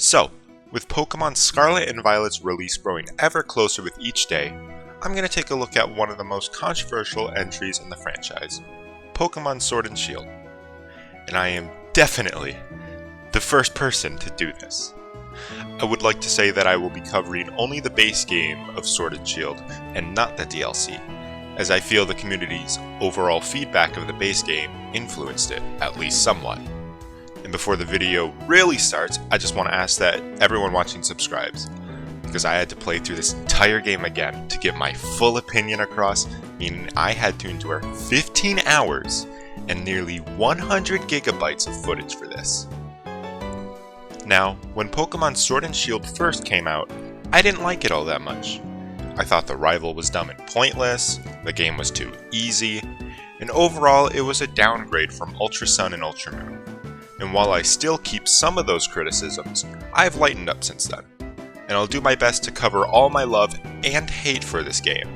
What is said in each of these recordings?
So, with Pokemon Scarlet and Violet's release growing ever closer with each day, I'm going to take a look at one of the most controversial entries in the franchise, Pokemon Sword and Shield. And I am definitely the first person to do this. I would like to say that I will be covering only the base game of Sword and Shield and not the DLC, as I feel the community's overall feedback of the base game influenced it, at least somewhat. And before the video really starts, I just want to ask that everyone watching subscribes, because I had to play through this entire game again to get my full opinion across, meaning I had to endure 15 hours and nearly 100 gigabytes of footage for this. Now, when Pokemon Sword and Shield first came out, I didn't like it all that much. I thought the rival was dumb and pointless, the game was too easy, and overall it was a downgrade from Ultra Sun and Ultra Moon. And while I still keep some of those criticisms, I've lightened up since then, and I'll do my best to cover all my love and hate for this game.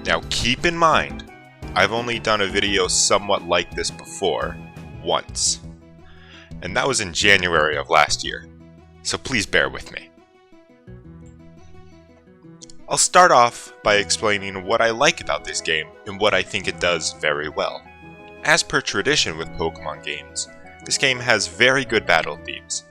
Now keep in mind, I've only done a video somewhat like this before, once. And that was in January of last year, so please bear with me. I'll start off by explaining what I like about this game and what I think it does very well. As per tradition with Pokemon games, this game has very good battle themes.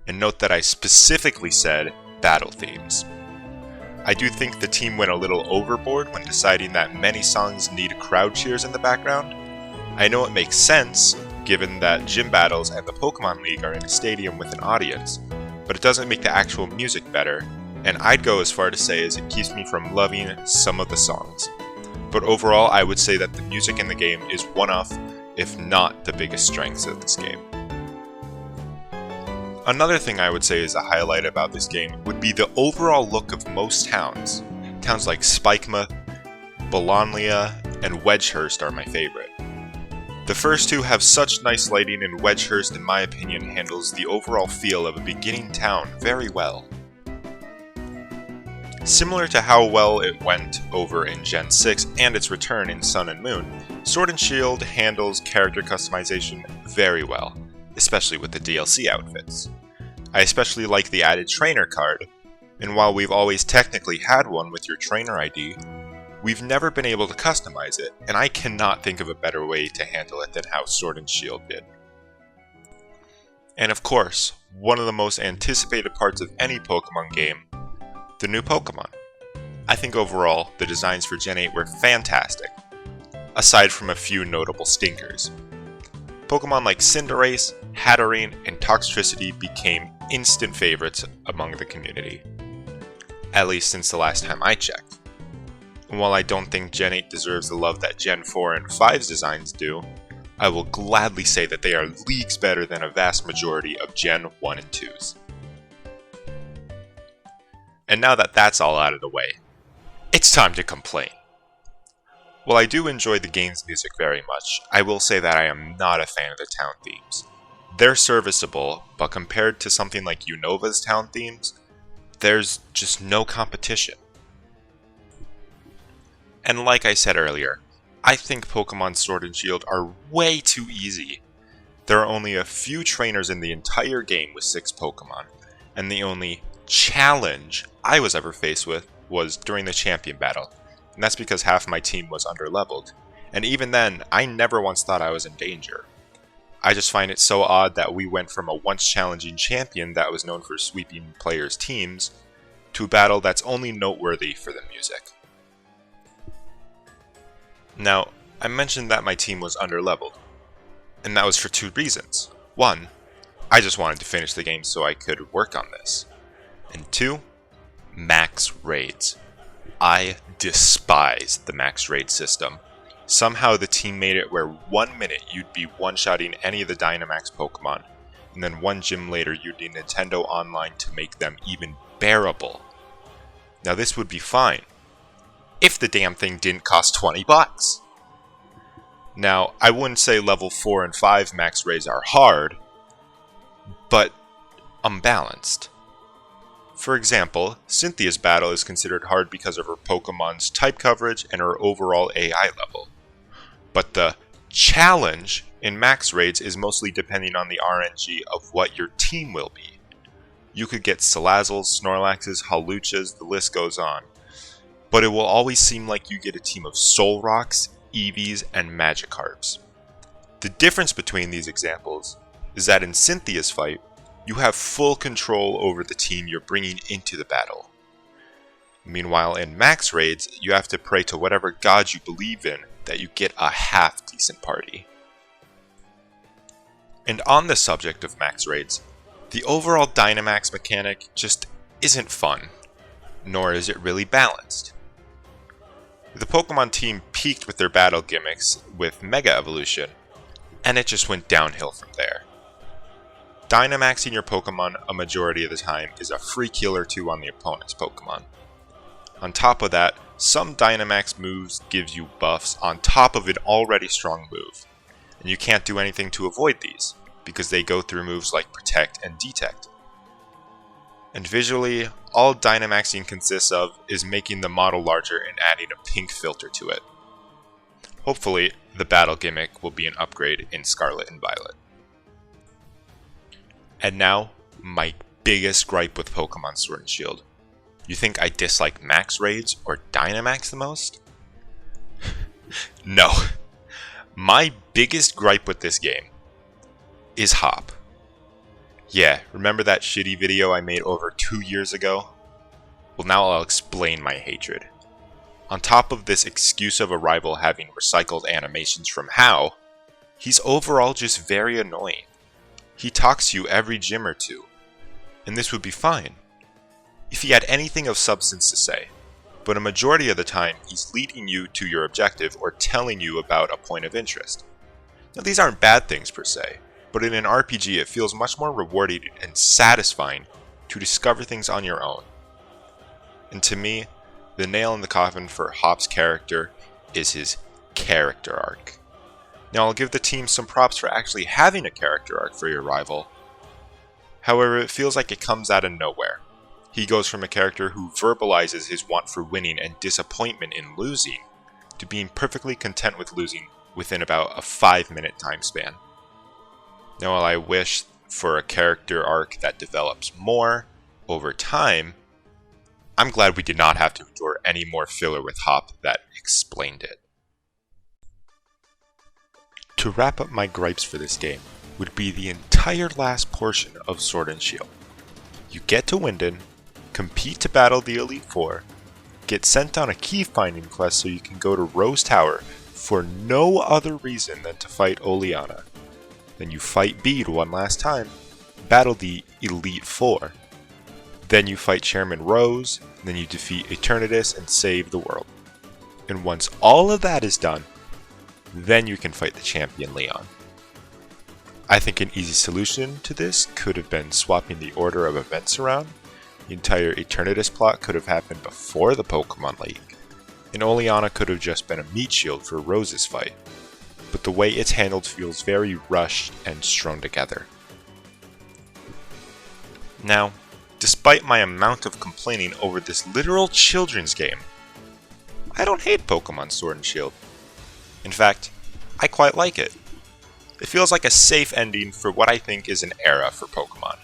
And note that I specifically said battle themes. I do think the team went a little overboard when deciding that many songs need crowd cheers in the background. I know it makes sense, given that gym battles and the Pokemon League are in a stadium with an audience, but it doesn't make the actual music better, and I'd go as far to say as it keeps me from loving some of the songs. But overall, I would say that the music in the game is one of, if not the biggest strengths of this game. Another thing I would say is a highlight about this game would be the overall look of most towns. Towns like Spikemuth, Bolonlia, and Wedgehurst are my favorite. The first two have such nice lighting, and Wedgehurst in my opinion handles the overall feel of a beginning town very well. Similar to how well it went over in Gen 6 and its return in Sun and Moon, Sword and Shield handles character customization very well, especially with the DLC outfits. I especially like the added trainer card, and while we've always technically had one with your trainer ID, we've never been able to customize it, and I cannot think of a better way to handle it than how Sword and Shield did. And of course, one of the most anticipated parts of any Pokemon game, the new Pokemon. I think overall, the designs for Gen 8 were fantastic, aside from a few notable stinkers. Pokemon like Cinderace, Hatterene, and Toxtricity became instant favorites among the community, at least since the last time I checked. And while I don't think Gen 8 deserves the love that Gen 4 and 5's designs do, I will gladly say that they are leagues better than a vast majority of Gen 1 and 2's. And now that that's all out of the way, It's time to complain. While I do enjoy the game's music very much, I will say that I am not a fan of the town themes. They're serviceable, but compared to something like Unova's town themes, there's just no competition. And like I said earlier, I think Pokemon Sword and Shield are way too easy. There are only a few trainers in the entire game with 6 Pokemon, and the only challenge I was ever faced with was during the champion battle, and that's because half my team was underleveled, and even then, I never once thought I was in danger. I just find it so odd that we went from a once challenging champion that was known for sweeping players' teams, to a battle that's only noteworthy for the music. Now, I mentioned that my team was underleveled, and that was for 2 reasons. 1, I just wanted to finish the game so I could work on this. And 2, max raids. I despise the max raid system. Somehow the team made it where 1 minute you'd be one-shotting any of the Dynamax Pokemon, and then 1 gym later you'd need Nintendo Online to make them even bearable. Now this would be fine, if the damn thing didn't cost $20. Now, I wouldn't say level 4 and 5 max raids are hard, but unbalanced. For example, Cynthia's battle is considered hard because of her Pokemon's type coverage and her overall AI level. But the challenge in max raids is mostly depending on the RNG of what your team will be. You could get Salazzles, Snorlaxes, Hawluchas, the list goes on. But it will always seem like you get a team of Solrocks, Eevees, and Magikarps. The difference between these examples is that in Cynthia's fight, you have full control over the team you're bringing into the battle. Meanwhile, in max raids, you have to pray to whatever god you believe in that you get a half-decent party. And on the subject of max raids, the overall Dynamax mechanic just isn't fun, nor is it really balanced. The Pokemon team peaked with their battle gimmicks with Mega Evolution, and it just went downhill from there. Dynamaxing your Pokemon a majority of the time is a free kill or 2 on the opponent's Pokemon. On top of that, some Dynamax moves gives you buffs on top of an already strong move, and you can't do anything to avoid these, because they go through moves like Protect and Detect. And visually, all Dynamaxing consists of is making the model larger and adding a pink filter to it. Hopefully, the battle gimmick will be an upgrade in Scarlet and Violet. And now, my biggest gripe with Pokemon Sword and Shield. You think I dislike max raids or Dynamax the most? No. My biggest gripe with this game is Hop. Yeah, remember that shitty video I made over 2 years ago? Well, now I'll explain my hatred. On top of this excuse of a rival having recycled animations from How, he's overall just very annoying. He talks to you every gym or 2, and this would be fine if he had anything of substance to say, but a majority of the time he's leading you to your objective or telling you about a point of interest. Now these aren't bad things per se, but in an RPG it feels much more rewarding and satisfying to discover things on your own. And to me, the nail in the coffin for Hop's character is his character arc. Now I'll give the team some props for actually having a character arc for your rival. However, it feels like it comes out of nowhere. He goes from a character who verbalizes his want for winning and disappointment in losing, to being perfectly content with losing within about a 5-minute time span. Now while I wish for a character arc that develops more over time, I'm glad we did not have to endure any more filler with Hop that explained it. To wrap up my gripes for this game would be the entire last portion of Sword and Shield. You get to Winden, compete to battle the Elite Four, get sent on a key finding quest so you can go to Rose Tower for no other reason than to fight Oleana. Then you fight Bede one last time, battle the Elite Four. Then you fight Chairman Rose, then you defeat Eternatus and save the world. And once all of that is done, then you can fight the champion Leon. I think an easy solution to this could have been swapping the order of events around. The entire Eternatus plot could have happened before the Pokemon League. An Oleana could have just been a meat shield for Rose's fight, but the way it's handled feels very rushed and strung together. Now, despite my amount of complaining over this literal children's game, I don't hate Pokemon Sword and Shield. In fact, I quite like it. It feels like a safe ending for what I think is an era for Pokemon,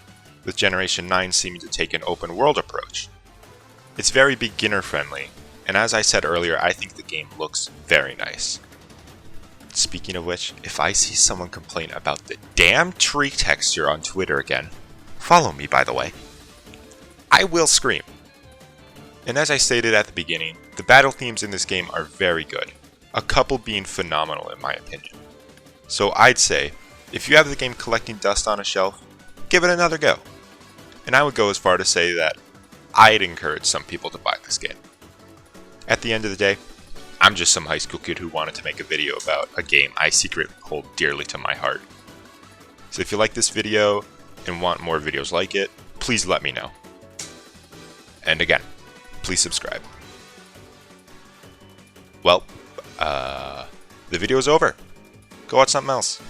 with Generation 9 seeming to take an open world approach. It's very beginner friendly, and as I said earlier, I think the game looks very nice. Speaking of which, if I see someone complain about the damn tree texture on Twitter again, follow me by the way, I will scream. And as I stated at the beginning, the battle themes in this game are very good, a couple being phenomenal in my opinion. So I'd say, if you have the game collecting dust on a shelf, give it another go. And I would go as far to say that I'd encourage some people to buy this game. At the end of the day, I'm just some high school kid who wanted to make a video about a game I secretly hold dearly to my heart. So if you like this video and want more videos like it, please let me know. And again, please subscribe. Well, the video is over. Go watch something else.